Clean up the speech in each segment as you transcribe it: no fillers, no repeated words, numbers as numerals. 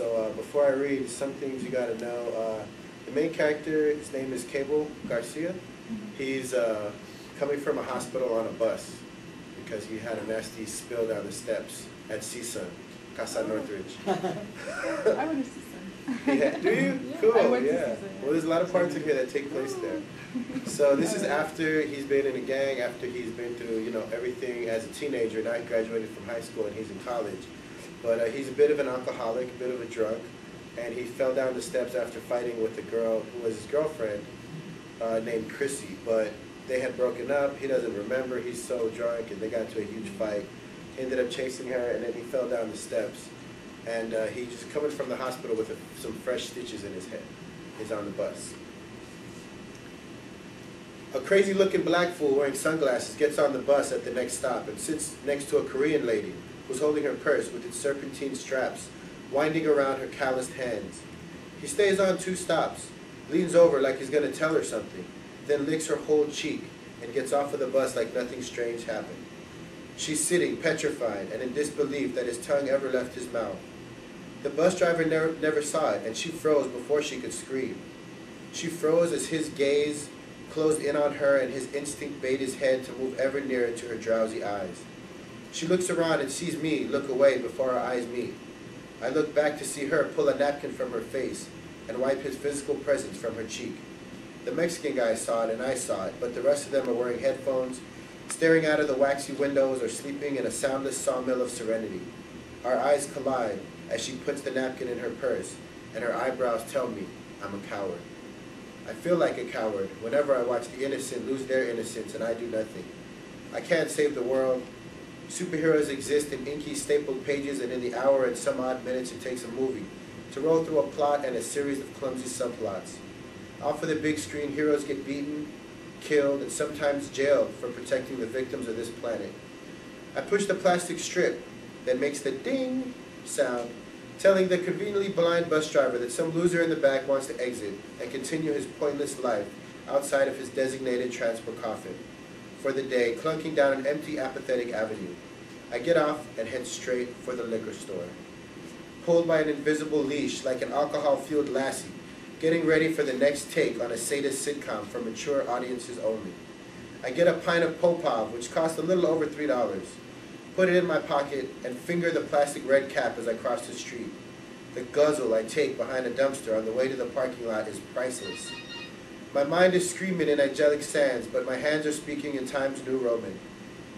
So before I read, some things you gotta know. The main character, his name is Cable Garcia. He's coming from a hospital on a bus because he had a nasty spill down the steps at CSUN, Casa Northridge. I went to CSUN. Yeah, do you? Yeah, Cool, I went to yeah. CSUN. Well, there's a lot of parts in here that take place there. So this is after he's been in a gang, after he's been through, you know, everything as a teenager. Now he graduated from high school and he's in college. But he's a bit of an alcoholic, a bit of a drunk, and he fell down the steps after fighting with a girl who was his girlfriend named Chrissy. But they had broken up. He doesn't remember. He's so drunk, and they got into a huge fight. He ended up chasing her, and then he fell down the steps. And he's just coming from the hospital with some fresh stitches in his head. He's on the bus. A crazy-looking black fool wearing sunglasses gets on the bus at the next stop and sits next to a Korean lady who's holding her purse with its serpentine straps winding around her calloused hands. He stays on 2 stops, leans over like he's going to tell her something, then licks her whole cheek and gets off of the bus like nothing strange happened. She's sitting petrified and in disbelief that his tongue ever left his mouth. The bus driver never saw it, and she froze before she could scream. She froze as his gaze closed in on her and his instinct bade his head to move ever nearer to her drowsy eyes. She looks around and sees me look away before our eyes meet. I look back to see her pull a napkin from her face and wipe his physical presence from her cheek. The Mexican guy saw it and I saw it, but the rest of them are wearing headphones, staring out of the waxy windows or sleeping in a soundless sawmill of serenity. Our eyes collide as she puts the napkin in her purse, and her eyebrows tell me I'm a coward. I feel like a coward whenever I watch the innocent lose their innocence and I do nothing. I can't save the world. Superheroes exist in inky stapled pages, and in the hour and some odd minutes it takes a movie to roll through a plot and a series of clumsy subplots. Off of the big screen, heroes get beaten, killed, and sometimes jailed for protecting the victims of this planet. I push the plastic strip that makes the ding sound, telling the conveniently blind bus driver that some loser in the back wants to exit and continue his pointless life outside of his designated transport coffin for the day, clunking down an empty, apathetic avenue. I get off and head straight for the liquor store, pulled by an invisible leash like an alcohol-fueled lassie, getting ready for the next take on a sadist sitcom for mature audiences only. I get a pint of Popov, which cost a little over $3, put it in my pocket, and finger the plastic red cap as I cross the street. The guzzle I take behind a dumpster on the way to the parking lot is priceless. My mind is screaming in angelic sands, but my hands are speaking in Times New Roman.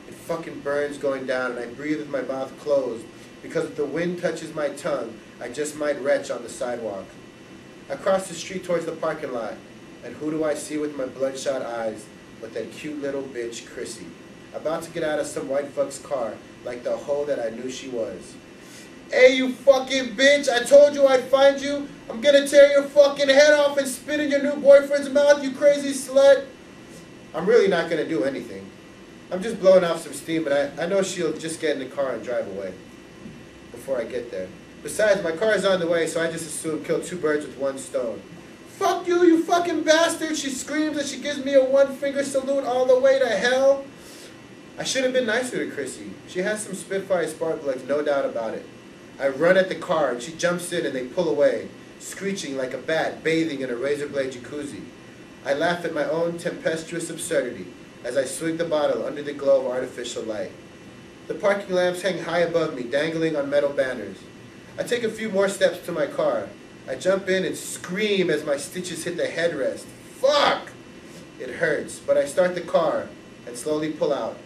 It fucking burns going down, and I breathe with my mouth closed, because if the wind touches my tongue, I just might retch on the sidewalk. I cross the street towards the parking lot, and who do I see with my bloodshot eyes but that cute little bitch, Chrissy, about to get out of some white fuck's car like the hoe that I knew she was. Hey, you fucking bitch, I told you I'd find you. I'm gonna tear your fucking head off and spit in your new boyfriend's mouth, you crazy slut. I'm really not gonna do anything. I'm just blowing off some steam, but I know she'll just get in the car and drive away before I get there. Besides, my car is on the way, so I just assume kill 2 birds with 1 stone. Fuck you, you fucking bastard, she screams as she gives me a 1-finger salute all the way to hell. I should have been nicer to Chrissy. She has some Spitfire spark plugs, no doubt about it. I run at the car, and she jumps in, and they pull away, screeching like a bat bathing in a razor blade jacuzzi. I laugh at my own tempestuous absurdity as I swig the bottle under the glow of artificial light. The parking lamps hang high above me, dangling on metal banners. I take a few more steps to my car. I jump in and scream as my stitches hit the headrest. Fuck! It hurts, but I start the car and slowly pull out.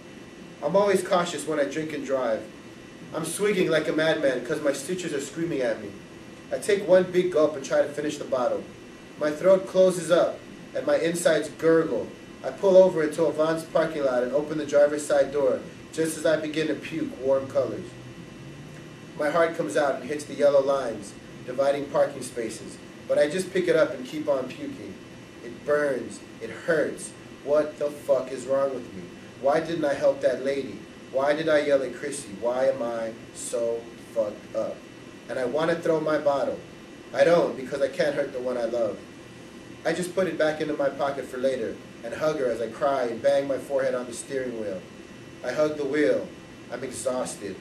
I'm always cautious when I drink and drive. I'm swigging like a madman because my stitches are screaming at me. I take 1 big gulp and try to finish the bottle. My throat closes up and my insides gurgle. I pull over into a Vons parking lot and open the driver's side door just as I begin to puke warm colors. My heart comes out and hits the yellow lines dividing parking spaces, but I just pick it up and keep on puking. It burns. It hurts. What the fuck is wrong with me? Why didn't I help that lady? Why did I yell at Chrissy? Why am I so fucked up? And I want to throw my bottle. I don't, because I can't hurt the one I love. I just put it back into my pocket for later and hug her as I cry and bang my forehead on the steering wheel. I hug the wheel. I'm exhausted.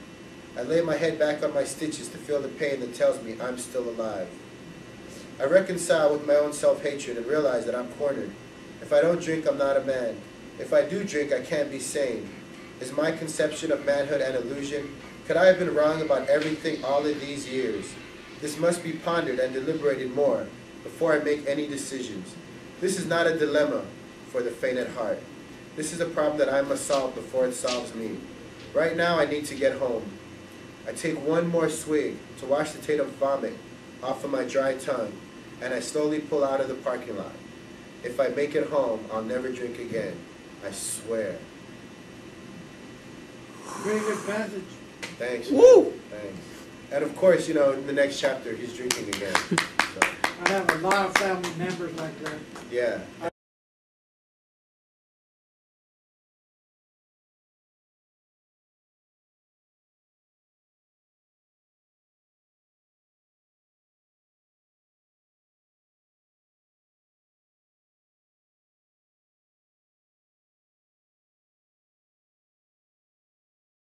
I lay my head back on my stitches to feel the pain that tells me I'm still alive. I reconcile with my own self-hatred and realize that I'm cornered. If I don't drink, I'm not a man. If I do drink, I can't be sane. Is my conception of manhood an illusion? Could I have been wrong about everything all of these years? This must be pondered and deliberated more before I make any decisions. This is not a dilemma for the faint at heart. This is a problem that I must solve before it solves me. Right now, I need to get home. I take one more swig to wash the taint of vomit off of my dry tongue, and I slowly pull out of the parking lot. If I make it home, I'll never drink again. I swear. Very good passage. Thanks. Woo! Thanks. And of course, you know, in the next chapter, he's drinking again. So, I have a lot of family members like that. yeah.